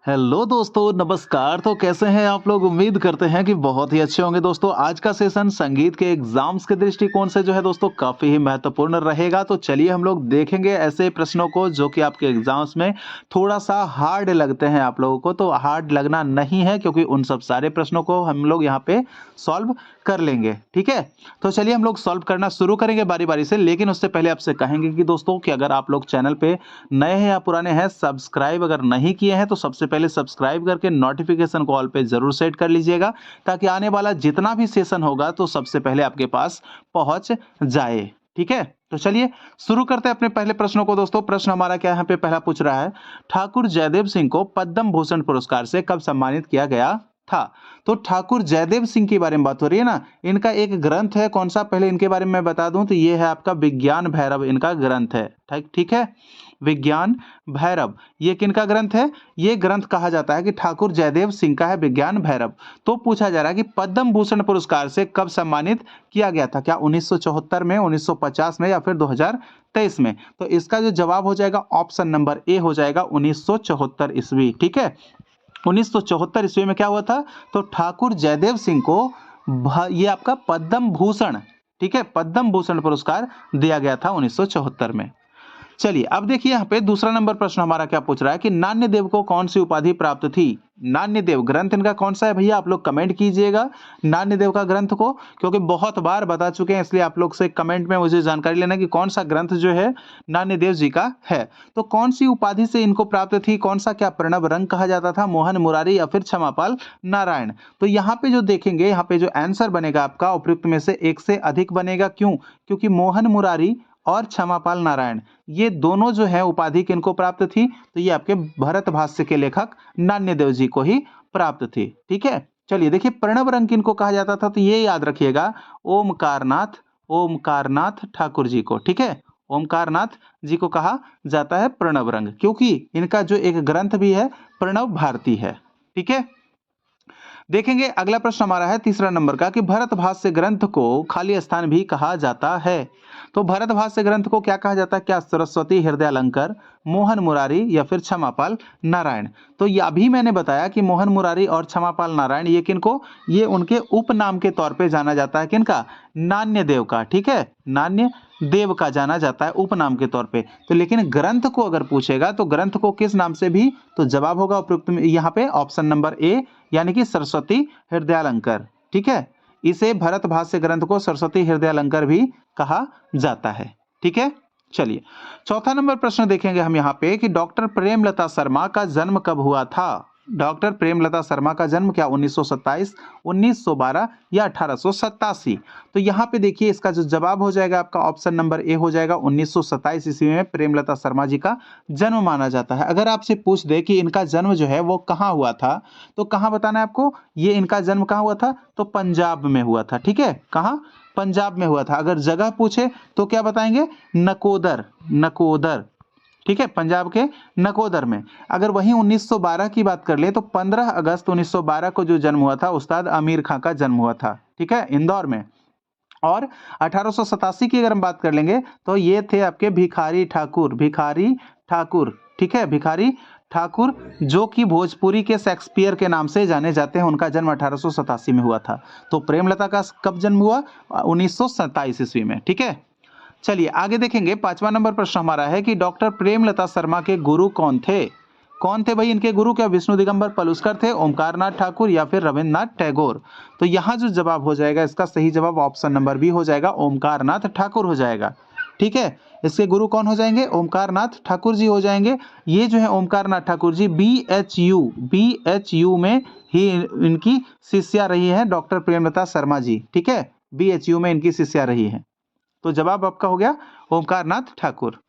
Hello दोस्तों, नमस्कार। तो कैसे हैं आप लोग? उम्मीद करते हैं कि बहुत ही अच्छे होंगे दोस्तों। आज का सेशन संगीत के एग्जाम्स के दृष्टिकोण से जो है दोस्तों काफ़ी ही महत्वपूर्ण रहेगा। तो चलिए हम लोग देखेंगे ऐसे प्रश्नों को जो कि आपके एग्जाम्स में थोड़ा-सा हार्ड लगते हैं आप लोगों को। तो हार्ड लगना नहीं है, क्योंकि उन सब सारे प्रश्नों को हम लोग यहाँ पे सॉल्व कर लेंगे, ठीक है? तो चलिए हम लोग सॉल्व करना शुरू करेंगे बारी-बारी से। लेकिन उससे पहले आपसे कहेंगे कि दोस्तों कि अगर आप लोग चैनल पे नए हैं या पुराने हैं, सब्सक्राइब अगर नहीं किए हैं तो सबसे पहले सब्सक्राइब करके नोटिफिकेशन को ऑल पे जरूर सेट कर लीजिएगा, ताकि आने वाला जितना भी सेशन होगा तो सबसे पहले आपके पास पहुंच जाए। ठीक है, तो चलिए शुरू करते हैं अपने पहले प्रश्नों को दोस्तों। प्रश्न हमारा क्या यहाँ पे पहला पूछ रहा है, ठाकुर जयदेव सिंह को पद्म भूषण पुरस्कार से कब सम्मानित किया गया था? तो ठाकुर जयदेव सिंह के बारे में बात हो रही है ना। इनका एक ग्रंथ है, कौन सा, पहले इनके बारे में मैं बता दूं तो ये है आपका विज्ञान भैरव, इनका ग्रंथ है। ठीक है, विज्ञान भैरव ये किनका ग्रंथ है? ये ग्रंथ कहा जाता है कि ठाकुर जयदेव सिंह का है, विज्ञान भैरव। तो पूछा जा रहा है कि पद्म भूषण पुरस्कार से कब सम्मानित किया गया था? क्या 1974 में, 1950 में या फिर 2023 में? तो इसका जो जवाब हो जाएगा ऑप्शन नंबर ए हो जाएगा 1974 ईस्वी। ठीक है, 1974 ईस्वी में क्या हुआ था? तो ठाकुर जयदेव सिंह को ये आपका पद्म भूषण, ठीक है, पद्म भूषण पुरस्कार दिया गया था 1974 में। चलिए अब देखिए यहाँ पे दूसरा नंबर प्रश्न हमारा क्या पूछ रहा है कि नान्यदेव को कौन सी उपाधि प्राप्त थी? नान्यदेव ग्रंथ इनका कौन सा है भैया? आप लोग कमेंट कीजिएगा नान्यदेव का ग्रंथ को, क्योंकि बहुत बार बता चुके हैं, इसलिए आप लोग से कमेंट में मुझे जानकारी लेना कि कौन सा ग्रंथ जो है नान्यदेव जी का है। तो कौन सी उपाधि से इनको प्राप्त थी? कौन सा, क्या प्रणव रंग कहा जाता था, मोहन मुरारी या फिर क्षमापाल नारायण? तो यहाँ पे जो देखेंगे, यहाँ पे जो आंसर बनेगा आपका उपयुक्त में से एक से अधिक बनेगा। क्यों? क्योंकि मोहन मुरारी और क्षमापाल नारायण ये दोनों जो है उपाधि किनको प्राप्त थी? तो ये आपके भरत भाष्य के लेखक नान्यदेव जी को ही प्राप्त थी। ठीक है, चलिए देखिए प्रणव रंग किनको कहा जाता था? तो ये याद रखिएगा ओमकारनाथ, ओमकारनाथ ठाकुर जी को। ठीक है, ओमकारनाथ जी को कहा जाता है प्रणव रंग, क्योंकि इनका जो एक ग्रंथ भी है प्रणव भारती है। ठीक है, देखेंगे अगला प्रश्न हमारा है तीसरा नंबर का कि भरत भाष्य ग्रंथ को खाली स्थान भी कहा जाता है। तो भरत भाष्य ग्रंथ को क्या कहा जाता है? क्या सरस्वती हृदयालंकार, मोहन मुरारी या फिर क्षमापाल नारायण? तो ये अभी मैंने बताया कि मोहन मुरारी और क्षमापाल नारायण ये किनको, ये उनके उपनाम के तौर पे जाना जाता है। किनका? नान्यदेव का। ठीक है, नान्य देव का जाना जाता है उपनाम के तौर पे। तो लेकिन ग्रंथ को अगर पूछेगा तो ग्रंथ को किस नाम से भी? तो जवाब होगा उपयुक्त यहाँ पे ऑप्शन नंबर ए, यानी कि सरस्वती हृदयालंकार। ठीक है, इसे भरत भाष्य ग्रंथ को सरस्वती हृदयालंकार भी कहा जाता है। ठीक है, चलिए चौथा नंबर प्रश्न देखेंगे हम यहाँ पे कि डॉक्टर प्रेमलता शर्मा का जन्म कब हुआ था? डॉक्टर प्रेमलता शर्मा का जन्म क्या 1927, 1912 या 1887? तो यहाँ पे देखिए इसका जो जवाब हो जाएगा आपका ऑप्शन नंबर ए हो जाएगा 1927 ईस्वी में प्रेमलता शर्मा जी का जन्म माना जाता है। अगर आपसे पूछ दे कि इनका जन्म जो है वो कहाँ हुआ था, तो कहाँ बताना है आपको? ये इनका जन्म कहाँ हुआ था? तो पंजाब में हुआ था। ठीक है, कहाँ? पंजाब में हुआ था। अगर जगह पूछे तो क्या बताएंगे? नकोदर, नकोदर। ठीक है, पंजाब के नकोदर में। अगर वहीं 1912 की बात कर ले तो 15 अगस्त 1912 को जो जन्म हुआ था उस्ताद आमिर खां का जन्म हुआ था। ठीक है, इंदौर में। और 1887 की अगर हम बात कर लेंगे तो ये थे आपके भिखारी ठाकुर, भिखारी ठाकुर। ठीक है, भिखारी ठाकुर जो कि भोजपुरी के शेक्सपियर के नाम से जाने जाते हैं। उनका जन्म 1887 में हुआ था। तो प्रेमलता का कब जन्म हुआ? 1927 ईस्वी में। ठीक है, चलिए आगे देखेंगे। पांचवा नंबर प्रश्न हमारा है कि डॉक्टर प्रेमलता शर्मा के गुरु कौन थे? कौन थे भाई इनके गुरु? क्या विष्णु दिगंबर पलुस्कर थे, ओमकारनाथ ठाकुर या फिर रविन्द्रनाथ टैगोर? तो यहाँ जो जवाब हो जाएगा इसका सही जवाब ऑप्शन नंबर बी हो जाएगा, ओमकारनाथ ठाकुर हो जाएगा। ठीक है, इसके गुरु कौन हो जाएंगे? ओमकारनाथ ठाकुर जी हो जाएंगे। ये जो है ओमकारनाथ ठाकुर जी BHU में ही इनकी शिष्या रही है डॉक्टर प्रेमलता शर्मा जी। ठीक है, BHU में इनकी शिष्या रही है। तो जवाब आपका हो गया ओमकारनाथ ठाकुर।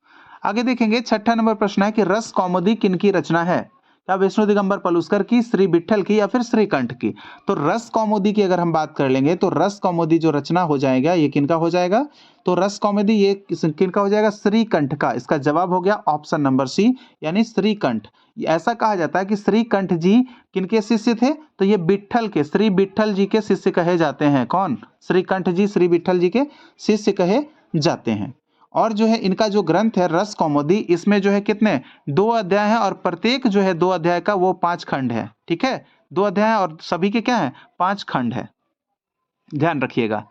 आगे देखेंगे छठा नंबर प्रश्न है कि रस कौमुदी किनकी रचना है? क्या विष्णु दिगंबर पलुस्कर की, श्री विट्ठल की या फिर श्रीकंठ की? तो रस कौमुदी की अगर हम बात कर लेंगे तो रस कौमुदी जो रचना हो जाएगा ये किनका हो जाएगा? तो रस कौमुदी ये किनका हो जाएगा? श्रीकंठ का। इसका जवाब हो गया ऑप्शन नंबर सी, यानी श्रीकंठ। ऐसा कहा जाता है कि श्रीकंठ जी किनके शिष्य थे? तो ये विट्ठल के, श्री विट्ठल जी के शिष्य कहे जाते हैं। कौन? श्रीकंठ जी श्री विट्ठल जी के शिष्य कहे जाते हैं। और जो है इनका जो ग्रंथ है रस कौमुदी, इसमें जो है कितने 2 अध्याय हैं और प्रत्येक जो है 2 अध्याय का वो 5 खंड है। ठीक है, 2 अध्याय और सभी के क्या है 5 खंड है, ध्यान रखिएगा।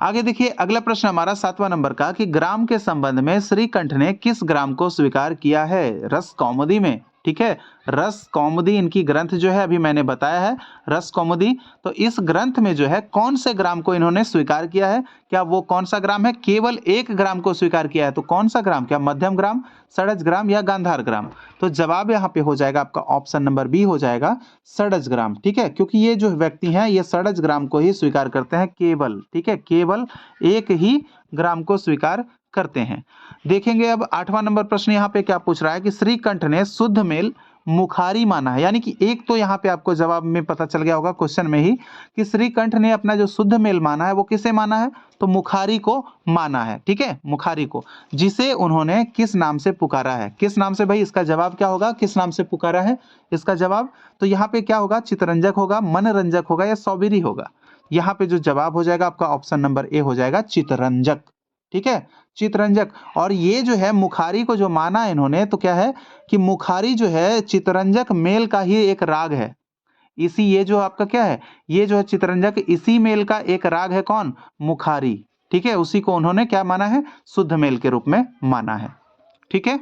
आगे देखिए अगला प्रश्न हमारा 7वां नंबर का कि ग्राम के संबंध में श्रीकंठ ने किस ग्राम को स्वीकार किया है रस कौमुदी में। ठीक है, रस कौमुदी इनकी ग्रंथ जो है अभी मैंने बताया है रस कौमुदी। तो इस ग्रंथ में जो है कौन से ग्राम को इन्होंने स्वीकार किया है, क्या वो कौन सा ग्राम है, केवल एक ग्राम को स्वीकार किया है तो कौन सा ग्राम, क्या मध्यम ग्राम, सड़ज ग्राम या गांधार ग्राम। तो जवाब यहाँ पे हो जाएगा आपका ऑप्शन नंबर बी हो जाएगा सड़ज ग्राम। ठीक है, क्योंकि ये जो व्यक्ति हैं ये सड़ज ग्राम को ही स्वीकार करते हैं केवल। ठीक है, केवल एक ही ग्राम को स्वीकार करते हैं। देखेंगे अब 8वां नंबर प्रश्न यहाँ पे क्या पूछ रहा है कि श्रीकंठ ने शुद्ध मेल मुखारी माना है, यानी कि एक तो यहाँ पे आपको जवाब में पता चल गया होगा क्वेश्चन में ही कि श्रीकंठ ने अपना जो शुद्ध मेल माना है वो किसे माना है, तो मुखारी को माना है। ठीक है, मुखारी को, जिसे उन्होंने किस नाम से पुकारा है, किस नाम से भाई, इसका जवाब क्या होगा, किस नाम से पुकारा है इसका जवाब, तो यहाँ पे क्या होगा, चितरंजक होगा, मनरंजक होगा या सौबीरी होगा। यहाँ पे जो जवाब हो जाएगा आपका ऑप्शन नंबर ए हो जाएगा चितरंजक। ठीक है, चितरंजक। और ये जो है मुखारी को जो माना इन्होंने तो क्या है कि मुखारी जो है चितरंजक मेल का ही एक राग है। इसी ये जो आपका क्या है, ये जो है चितरंजक इसी मेल का एक राग है, कौन, मुखारी। ठीक है, उसी को उन्होंने क्या माना है, शुद्ध मेल के रूप में माना है। ठीक है,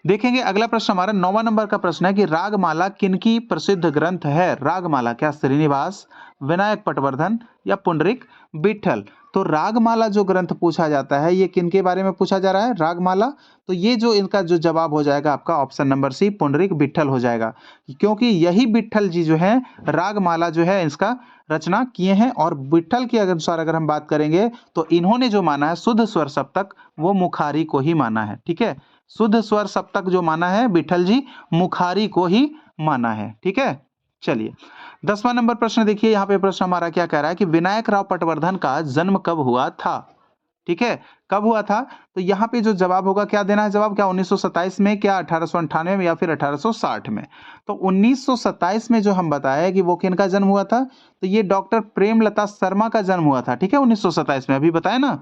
देखेंगे अगला प्रश्न हमारा 9वां नंबर का प्रश्न है कि रागमाला किनकी प्रसिद्ध ग्रंथ है। रागमाला क्या श्रीनिवास, विनायक पटवर्धन या पुंडरीक विट्ठल। तो रागमाला जो ग्रंथ पूछा जाता है ये किनके बारे में पूछा जा रहा है, रागमाला। तो ये जो इनका जो जवाब हो जाएगा आपका ऑप्शन नंबर सी पुंडरीक विट्ठल हो जाएगा, क्योंकि यही विट्ठल जी जो है रागमाला जो है इसका रचना किए हैं। और विट्ठल के अनुसार अगर हम बात करेंगे तो इन्होंने जो माना है शुद्ध स्वर सप्तक वो मुखारी को ही माना है। ठीक है, शुद्ध स्वर सप्तक जो माना है विट्ठल जी मुखारी को ही माना है। ठीक है, चलिए 10वां नंबर प्रश्न देखिए, यहाँ पे प्रश्न हमारा क्या कह रहा है कि विनायक राव पटवर्धन का जन्म कब हुआ था। ठीक है, कब हुआ था, तो यहाँ पे जो जवाब होगा क्या देना है जवाब, क्या 1927 में, क्या 1898 में या फिर 1860 में। तो 1927 में जो हम बताए कि वो किनका जन्म हुआ था, तो ये डॉक्टर प्रेमलता शर्मा का जन्म हुआ था। ठीक है, 1927 में अभी बताया ना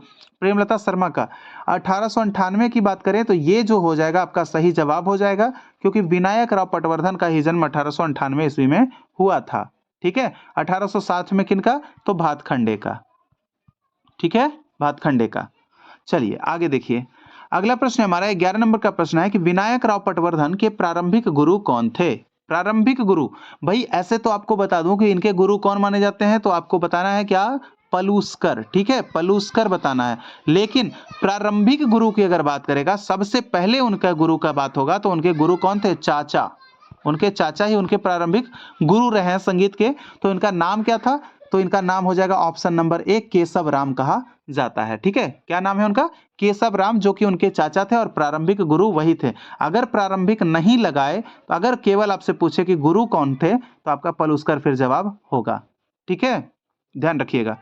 प्रेमलता शर्मा का। 1898 की बात करें तो ये जो हो जाएगा आपका सही जवाब हो जाएगा, क्योंकि विनायक राव पटवर्धन का ही जन्म 1898 ईस्वी में हुआ था। ठीक है, 1860 में किनका, तो भातखंडे का। ठीक है, भातखंडे का। चलिए आगे देखिए अगला प्रश्न हमारा 11 नंबर का प्रश्न है कि विनायक राव पटवर्धन के प्रारंभिक गुरु कौन थे। प्रारंभिक गुरु, भाई ऐसे तो आपको बता दूं कि इनके गुरु कौन माने जाते हैं, तो आपको बताना है क्या, पलूस्कर। ठीक है, पलूस्कर बताना है। लेकिन प्रारंभिक गुरु की अगर बात करेगा, सबसे पहले उनका गुरु का बात होगा तो उनके गुरु कौन थे, चाचा। उनके चाचा ही उनके प्रारंभिक गुरु रहे हैं संगीत के। तो इनका नाम क्या था, तो इनका नाम हो जाएगा option number A Keshav Ram कहा जाता है। ठीक है, क्या नाम है उनका, केशव राम, जो कि उनके चाचा थे और प्रारंभिक गुरु वही थे। अगर प्रारंभिक नहीं लगाए तो अगर केवल आपसे पूछे कि गुरु कौन थे तो आपका पलूस्कर फिर जवाब होगा। ठीक है, ध्यान रखिएगा।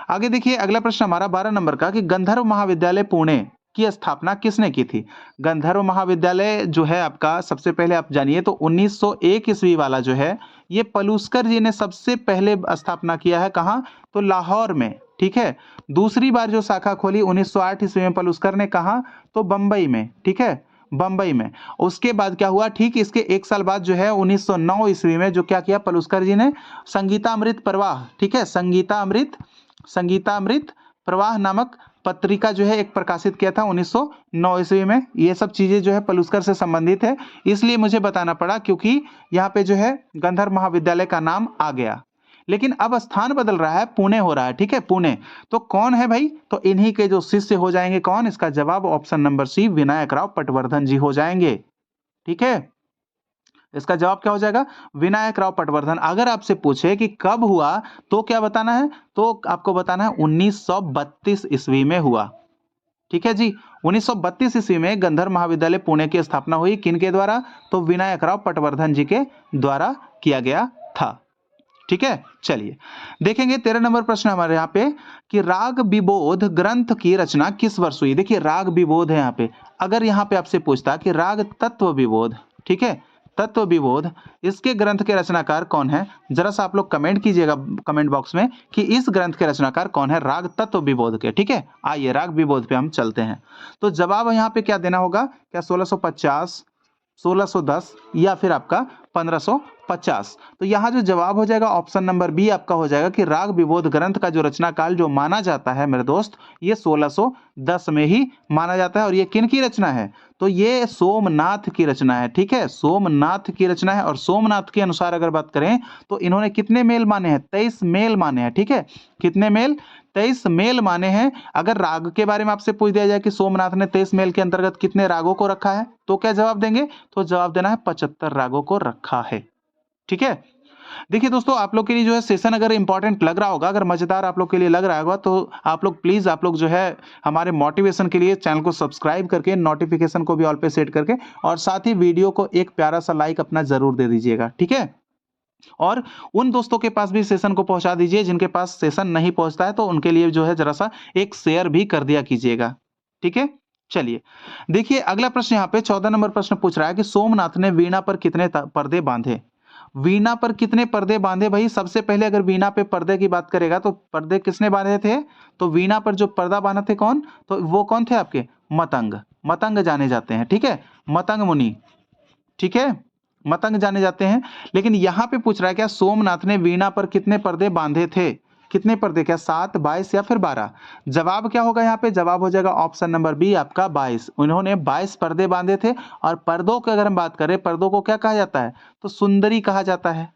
आगे देखिए अगला प्रश्न हमारा 12 नंबर का कि गंधर्व महाविद्यालय पुणे की स्थापना किसने की थी। गंधर्व महाविद्यालय जो है आपका, सबसे पहले आप जानिए तो 1901 ईस्वी वाला जो है ये पलूस्कर जी ने सबसे पहले स्थापना किया है। कहाँ, तो लाहौर में। ठीक है, दूसरी बार जो शाखा खोली 1908 ईस्वी में पलूस्कर ने, कहा तो बंबई में। ठीक है, बंबई में। उसके बाद क्या हुआ, ठीक इसके एक साल बाद जो है 1909 ईस्वी में जो क्या किया पलूस्कर जी ने, संगीतामृत प्रवाह। ठीक है, संगीतामृत प्रवाह नामक पत्रिका जो है एक प्रकाशित किया था 1909 ईस्वी में। ये सब चीजें जो है पलूस्कर से संबंधित है, इसलिए मुझे बताना पड़ा, क्योंकि यहाँ पे जो है गंधर्व महाविद्यालय का नाम आ गया। लेकिन अब स्थान बदल रहा है, पुणे हो रहा है। ठीक है, पुणे। तो कौन है भाई, तो इन्हीं के जो शिष्य हो जाएंगे, कौन, इसका जवाब option number C Vinayak Rao Patwardhan ji हो जाएंगे। ठीक है, इसका जवाब क्या हो जाएगा, विनायक राव पटवर्धन। अगर आपसे पूछे कि कब हुआ तो क्या बताना है, तो आपको बताना है 1932 ईस्वी में हुआ। ठीक है जी, 1932 ईस्वी में गंधर्व महाविद्यालय पुणे की स्थापना हुई, किनके द्वारा, तो विनायक राव पटवर्धन जी के द्वारा किया गया था। ठीक है, चलिए देखेंगे 13 नंबर प्रश्न हमारे यहाँ पे कि राग विबोध ग्रंथ की रचना किस वर्ष हुई। देखिए राग विबोध है यहाँ पे, अगर यहाँ पे आपसे पूछता कि राग तत्व विबोध, ठीक है, तत्व विबोध, इसके ग्रंथ के रचनाकार कौन है? जरा सा आप लोग कमेंट कीजिएगा कमेंट बॉक्स में कि इस ग्रंथ के रचनाकार कौन है राग तत्व विबोध के। ठीक है, आइए राग विबोध पे हम चलते हैं। तो जवाब यहाँ पे क्या देना होगा? क्या 1650, 1610 या फिर आपका 1550? तो यहाँ जो जवाब हो जाएगा ऑप्शन नंबर बी आपका हो जाएगा कि राग विबोध ग्रंथ का जो रचना काल जो माना जाता है मेरे दोस्त, ये 1610 में ही माना जाता है। और ये किन की रचना है? तो ये सोमनाथ की रचना है। ठीक है, सोमनाथ की रचना है। और सोमनाथ के अनुसार अगर बात करें तो इन्होंने कितने मेल माने हैं? 23 मेल माने हैं। ठीक है, कितने मेल? 23 मेल माने हैं। अगर राग के बारे में आपसे पूछ दिया जाए कि सोमनाथ ने 23 मेल के अंतर्गत कितने रागों को रखा है, तो क्या जवाब देंगे? तो जवाब देना है 75 रागों को रखा है। ठीक है, देखिए दोस्तों, आप लोग के लिए जो है सेशन अगर इंपॉर्टेंट लग रहा होगा, अगर मजेदार आप लोग के लिए लग रहा होगा, तो आप लोग प्लीज आप लोग जो है हमारे मोटिवेशन के लिए चैनल को सब्सक्राइब करके नोटिफिकेशन को भी ऑल पे सेट करके और साथ ही वीडियो को एक प्यारा सा लाइक अपना जरूर दे दीजिएगा। ठीक है, और उन दोस्तों के पास भी सेशन को पहुंचा दीजिए जिनके पास सेशन नहीं पहुंचता है, तो उनके लिए जो है जरा सा एक शेयर भी कर दिया कीजिएगा। ठीक है, चलिए देखिए अगला प्रश्न यहाँ पे 14 नंबर प्रश्न पूछ रहा है कि सोमनाथ ने वीणा पर कितने पर्दे बांधे? वीणा पर कितने पर्दे बांधे? भाई सबसे पहले अगर वीणा पे पर्दे की बात करेगा तो पर्दे किसने बांधे थे? तो वीणा पर जो पर्दा बांधा थे कौन? तो वो कौन थे आपके? मतंग। मतंग जाने जाते हैं। ठीक है, मतंग मुनि। ठीक है, मतंग जाने जाते हैं। लेकिन यहां पे पूछ रहा है क्या सोमनाथ ने वीणा पर कितने पर्दे बांधे थे? कितने पर्दे? क्या 7, 22 या फिर 12? जवाब क्या होगा यहाँ पे? जवाब हो जाएगा ऑप्शन नंबर बी आपका 22। उन्होंने 22 पर्दे बांधे थे। और पर्दों की अगर हम बात करें, पर्दों को क्या कहा जाता है? तो सुंदरी कहा जाता है।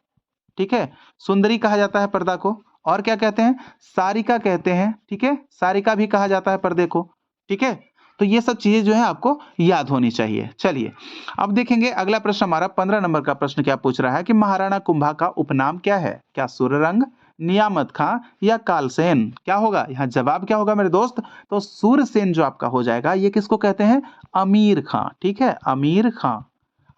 ठीक है, सुंदरी कहा जाता है पर्दा को। और क्या कहते हैं? सारिका कहते हैं। ठीक है, सारिका भी कहा जाता है पर्दे को। ठीक है, तो ये सब चीजें जो है आपको याद होनी चाहिए। चलिए अब देखेंगे अगला प्रश्न हमारा 15 नंबर का प्रश्न क्या पूछ रहा है कि महाराणा कुंभा का उपनाम क्या है? क्या सूर्यरंग, नियामत खां या कालसेन? क्या होगा यहाँ? जवाब क्या होगा मेरे दोस्त? तो सूर्यसेन जो आपका हो जाएगा। ये किसको कहते हैं? अमीर खां। ठीक है, अमीर खां।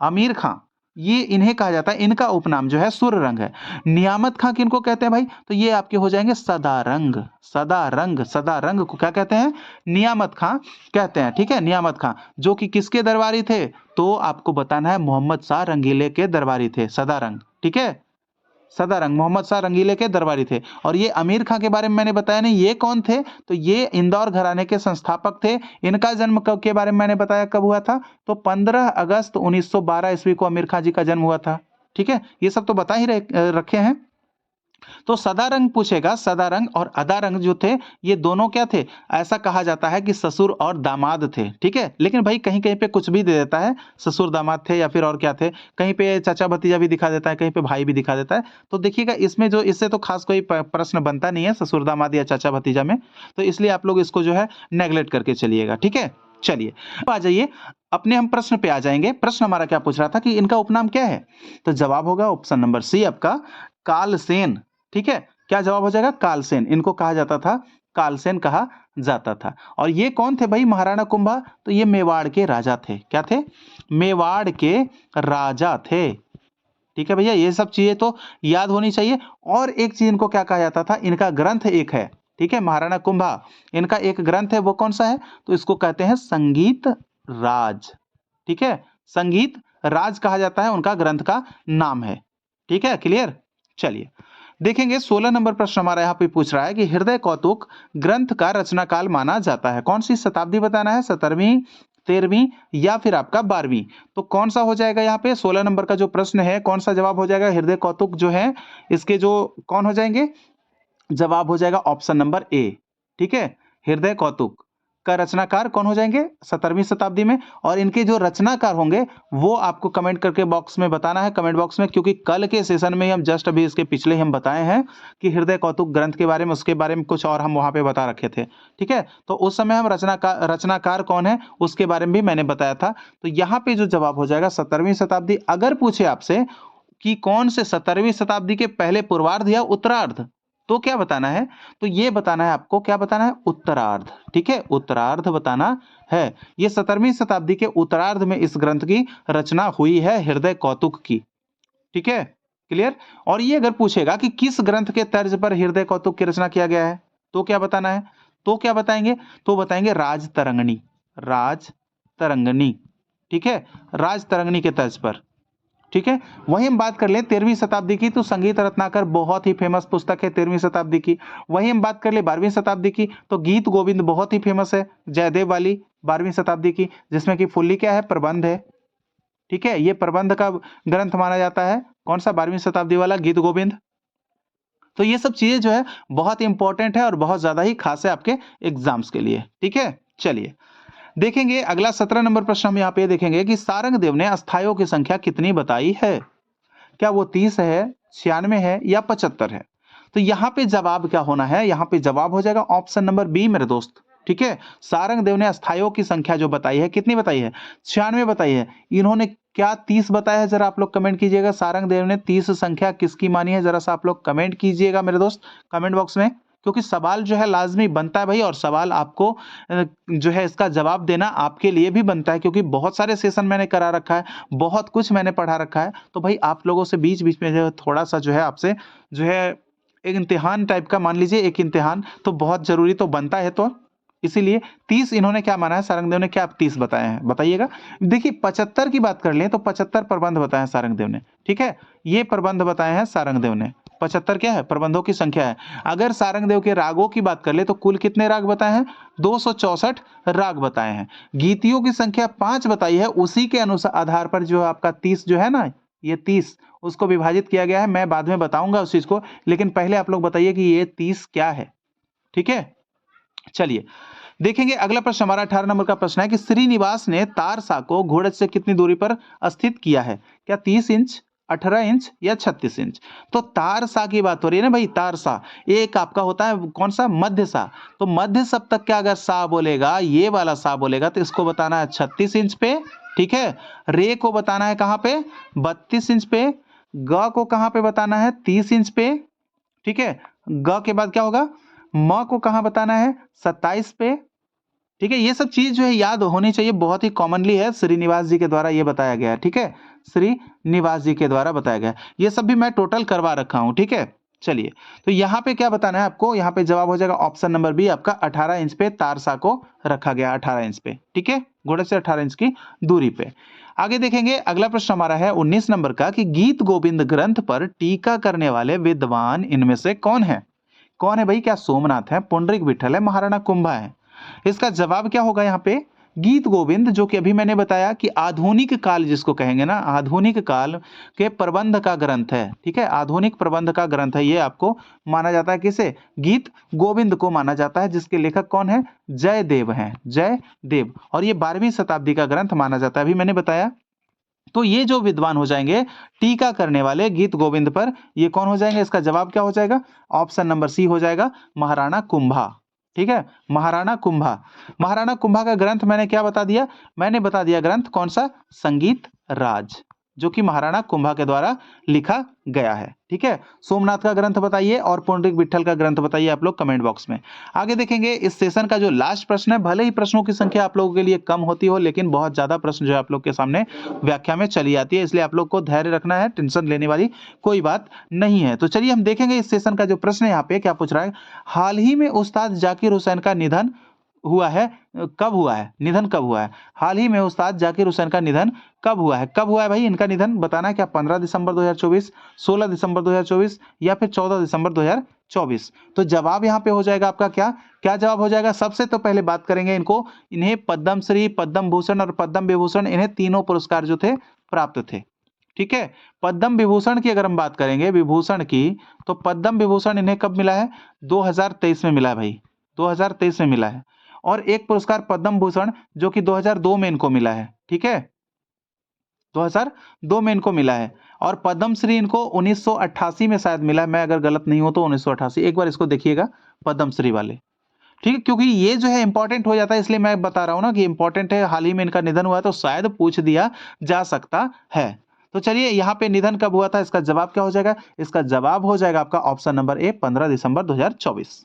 आमिर खां, ये इन्हें कहा जाता है। इनका उपनाम जो है सूर्यरंग है। नियामत खां किनको कहते हैं भाई? तो ये आपके हो जाएंगे सदारंग। सदारंग, सदारंग को क्या कहते हैं? नियामत खां कहते हैं। ठीक है, नियामत खां जो कि किसके दरबारी थे? तो आपको बताना है मोहम्मद शाह रंगीले के दरबारी थे सदारंग। ठीक है, सदारंग मोहम्मद शाह रंगीले के दरबारी थे। और ये आमिर खां के बारे में मैंने बताया नहीं, ये कौन थे? तो ये इंदौर घराने के संस्थापक थे। इनका जन्म कब के बारे में मैंने बताया कब हुआ था? तो 15 अगस्त 1912 ईस्वी को आमिर खां जी का जन्म हुआ था। ठीक है, ये सब तो बता ही रखे हैं। तो सदारंग पूछेगा, सदारंग और अदारंग जो थे ये दोनों क्या थे? ऐसा कहा जाता है कि ससुर और दामाद थे। ठीक है, लेकिन भाई कहीं कहीं पे कुछ भी दे देता है, ससुर दामाद थे या फिर और क्या थे, कहीं पे चाचा भतीजा भी दिखा देता है, कहीं पे भाई भी दिखा देता है। तो देखिएगा इसमें जो इससे तो खास कोई प्रश्न बनता नहीं है ससुर दामाद या चाचा भतीजा में, तो इसलिए आप लोग इसको जो है नेग्लेक्ट करके चलिएगा। ठीक है, चलिए अब आ जाइए अपने हम प्रश्न पे आ जाएंगे। प्रश्न हमारा क्या पूछ रहा था कि इनका उपनाम क्या है? तो जवाब होगा ऑप्शन नंबर सी आपका कालसेन। ठीक है, क्या जवाब हो जाएगा? कालसेन। इनको कहा जाता था, कालसेन कहा जाता था। और ये कौन थे भाई महाराणा कुंभा? तो ये मेवाड़ के राजा थे। क्या थे? मेवाड़ के राजा थे। ठीक है भैया, ये सब चीजें तो याद होनी चाहिए। और एक चीज इनको क्या कहा जाता था? इनका ग्रंथ एक है। ठीक है, महाराणा कुंभा इनका एक ग्रंथ है। वो कौन सा है? तो इसको कहते हैं संगीत राज। ठीक है, संगीत राज कहा जाता है, उनका ग्रंथ का नाम है। ठीक है, क्लियर? चलिए देखेंगे 16 नंबर प्रश्न हमारा यहाँ पे पूछ रहा है कि हृदय कौतुक ग्रंथ का रचना काल माना जाता है। कौन सी शताब्दी बताना है? 17वीं, 13वीं या फिर आपका 12वीं? तो कौन सा हो जाएगा यहाँ पे 16 नंबर का जो प्रश्न है, कौन सा जवाब हो जाएगा? हृदय कौतुक जो है इसके जो कौन हो जाएंगे? जवाब हो जाएगा ऑप्शन नंबर ए। ठीक है, हृदय कौतुक का रचनाकार कौन हो जाएंगे? 17वीं शताब्दी में। और इनके जो रचनाकार होंगे वो आपको कमेंट करके बॉक्स में बताना है, कमेंट बॉक्स में, क्योंकि कल के सेशन में हम जस्ट अभी इसके पिछले हम बताए हैं कि हृदय कौतुक ग्रंथ के बारे में, उसके बारे में कुछ और हम वहां पे बता रखे थे। ठीक है, तो उस समय हम रचनाकार कौन है उसके बारे में भी मैंने बताया था। तो यहाँ पे जो जवाब हो जाएगा 17वीं शताब्दी। अगर पूछे आपसे कि कौन से 17वीं शताब्दी के पहले पूर्वार्ध या उत्तरार्ध, तो क्या बताना है? तो ये बताना है आपको, क्या बताना है? उत्तरार्ध। ठीक है, उत्तरार्ध बताना है। ये 17वीं शताब्दी के उत्तरार्ध में इस ग्रंथ की रचना हुई है, हृदय कौतुक की। ठीक है, क्लियर? और ये अगर पूछेगा कि किस ग्रंथ के तर्ज पर हृदय कौतुक की रचना किया गया है, तो क्या बताना है? तो क्या बताएंगे? तो बताएंगे राज तरंगनी। राज तरंगनी। ठीक है, राज तरंगनी के तर्ज पर। ठीक है। वहीं हम बात कर ले 13वीं शताब्दी की, तो संगीत रत्नाकर बहुत ही फेमस पुस्तक है 13वीं शताब्दी की। वहीं हम बात कर ले 12वीं शताब्दी की, तो गीत गोविंद बहुत ही फेमस है, जयदेव वाली 12वीं शताब्दी की, जिसमें कि फुल्ली क्या है, प्रबंध है। ठीक है, ये प्रबंध का ग्रंथ माना जाता है, कौन सा, 12वीं शताब्दी वाला गीत गोविंद। तो ये सब चीजें जो है बहुत इंपॉर्टेंट है और बहुत ज्यादा ही खास है आपके एग्जाम्स के लिए। ठीक है, चलिए देखेंगे अगला 17 नंबर प्रश्न हम यहाँ पे देखेंगे कि सारंगदेव ने अस्थाइयों की संख्या कितनी बताई है। क्या वो 30 है, 96 है या 75 है। तो यहाँ पे जवाब क्या होना है, यहाँ पे जवाब हो जाएगा ऑप्शन नंबर बी मेरे दोस्त। ठीक है, सारंगदेव ने अस्थाइयों की संख्या जो बताई है, कितनी बताई है, 96 बताई है। इन्होंने क्या 30 बताया है, जरा आप लोग कमेंट कीजिएगा। सारंगदेव ने 30 संख्या किसकी मानी है, जरा सा आप लोग कमेंट कीजिएगा मेरे दोस्त कमेंट बॉक्स में, क्योंकि सवाल जो है लाजमी बनता है भाई, और सवाल आपको जो है इसका जवाब देना आपके लिए भी बनता है, क्योंकि बहुत सारे सेशन मैंने करा रखा है, बहुत कुछ मैंने पढ़ा रखा है। तो भाई आप लोगों से बीच बीच में जो है थोड़ा सा जो है आपसे जो है एक इम्तिहान टाइप का मान लीजिए, एक इम्तिहान तो बहुत जरूरी तो बनता है। तो इसीलिए 30 इन्होंने क्या माना है, सारंगदेव ने क्या 30 बताए हैं, बताइएगा। देखिए 75 की बात कर लें तो 75 प्रबंध बताए हैं सारंगदेव ने। ठीक है, ये प्रबंध बताए हैं सारंगदेव ने, 75 क्या है, प्रबंधों की संख्या है। अगर सारंगदेव के रागों की बात कर ले तो कुल कितने राग बताए हैं, 264 राग बताए हैं। गीतियों की संख्या 5 बताई है, उसी के अनुसार आधार पर जो आपका 30 जो है ना, ये 30 उसको विभाजित किया गया है। मैं बाद में बताऊंगा उस चीज को, लेकिन पहले आप लोग बताइए कि ये 30 क्या है। ठीक है, चलिए देखेंगे अगला प्रश्न हमारा 18 नंबर का प्रश्न है कि श्रीनिवास ने तारसा को घोड़च से कितनी दूरी पर स्थित किया है। क्या 30 इंच, 18 इंच या 36 इंच। तो तारसा की बात हो रही है ना भाई, तारसा एक आपका होता है कौन सा, मध्य सा। तो मध्य सप्तक का अगर सा बोलेगा, ये वाला सा बोलेगा, तो इसको बताना है 36 इंच पे। ठीक है, रे को बताना है कहां पे, 32 इंच पे। ग को कहां पे बताना है, 30 इंच पे। ठीक है, ग के बाद क्या होगा, म को कहां बताना है, 27 पे। ठीक है, ये सब चीज जो है याद होनी चाहिए, बहुत ही कॉमनली है, श्रीनिवास जी के द्वारा ये बताया गया है। ठीक है, श्रीनिवास जी के द्वारा बताया गया है, ये सब भी मैं टोटल करवा रखा हूं। ठीक है, चलिए तो यहाँ पे क्या बताना है आपको, यहाँ पे जवाब हो जाएगा ऑप्शन नंबर बी आपका, 18 इंच पे तारसा को रखा गया, 18 इंच पे। ठीक है, घोड़े से 18 इंच की दूरी पे। आगे देखेंगे अगला प्रश्न हमारा है 19 नंबर का कि गीत गोविंद ग्रंथ पर टीका करने वाले विद्वान इनमें से कौन है। कौन है भाई, क्या सोमनाथ है, पुंडरीक विठल है, महाराणा कुंभा है। इसका जवाब क्या होगा यहाँ पे, गीत गोविंद जो कि अभी मैंने बताया कि आधुनिक काल जिसको कहेंगे ना, आधुनिक काल के प्रबंध का ग्रंथ है। ठीक है, आधुनिक प्रबंध का ग्रंथ है, ये आपको माना जाता है किसे, गीत गोविंद को माना जाता है, जिसके लेखक कौन है, जयदेव हैं, जयदेव। और ये 12वीं शताब्दी का ग्रंथ माना जाता है, अभी मैंने बताया। तो ये जो विद्वान हो जाएंगे टीका करने वाले गीत गोविंद पर, ये कौन हो जाएंगे, इसका जवाब क्या हो जाएगा, ऑप्शन नंबर सी हो जाएगा, महाराणा कुंभा। ठीक है, महाराणा कुंभा। महाराणा कुंभा का ग्रंथ मैंने क्या बता दिया, मैंने बता दिया ग्रंथ कौन सा, संगीत राज, जो कि महाराणा कुंभा के द्वारा लिखा गया है। ठीक है, सोमनाथ का ग्रंथ बताइए और पुंडरीक विठल का ग्रंथ बताइए आप लोग कमेंट बॉक्स में। आगे देखेंगे इस सेशन का जो लास्ट प्रश्न है, भले ही प्रश्नों की संख्या आप लोगों के लिए कम होती हो, लेकिन बहुत ज्यादा प्रश्न जो है आप लोग के सामने व्याख्या में चली आती है, इसलिए आप लोग को धैर्य रखना है, टेंशन लेने वाली कोई बात नहीं है। तो चलिए हम देखेंगे इस सेशन का जो प्रश्न है यहाँ पे क्या पूछ रहा है, हाल ही में उस्ताद जाकिर हुसैन का निधन हुआ है, कब हुआ है, निधन कब हुआ है। हाल ही में उस्ताद जाकिर हुसैन का निधन कब हुआ है, कब हुआ है भाई इनका निधन, बताना है। क्या 15 दिसंबर 2024, 16 दिसंबर 2024 या फिर 14 दिसंबर 2024। तो जवाब यहाँ पे हो जाएगा आपका क्या, क्या जवाब हो जाएगा। सबसे तो पहले बात करेंगे इनको, इन्हें पद्मश्री, पद्म भूषण और पद्म विभूषण, इन्हें तीनों पुरस्कार जो थे प्राप्त थे। ठीक है, पद्म विभूषण की अगर हम बात करेंगे, विभूषण की, तो पद्म विभूषण इन्हें कब मिला है, 2023 में मिला है भाई, 2023 में मिला है। और एक पुरस्कार पद्म भूषण जो कि 2002 में इनको मिला है। ठीक है, 2002 में इनको मिला है। और पद्मश्री इनको 1988 में शायद मिला है, मैं अगर गलत नहीं हूं तो 1988, एक बार इसको देखिएगा पद्मश्री वाले। ठीक है, क्योंकि ये जो है इंपॉर्टेंट हो जाता है, इसलिए मैं बता रहा हूं ना कि इंपॉर्टेंट है, हाल ही में इनका निधन हुआ है, तो शायद पूछ दिया जा सकता है। तो चलिए यहाँ पे निधन कब हुआ था, इसका जवाब क्या हो जाएगा, इसका जवाब हो जाएगा आपका ऑप्शन नंबर ए, 15 दिसंबर 2024।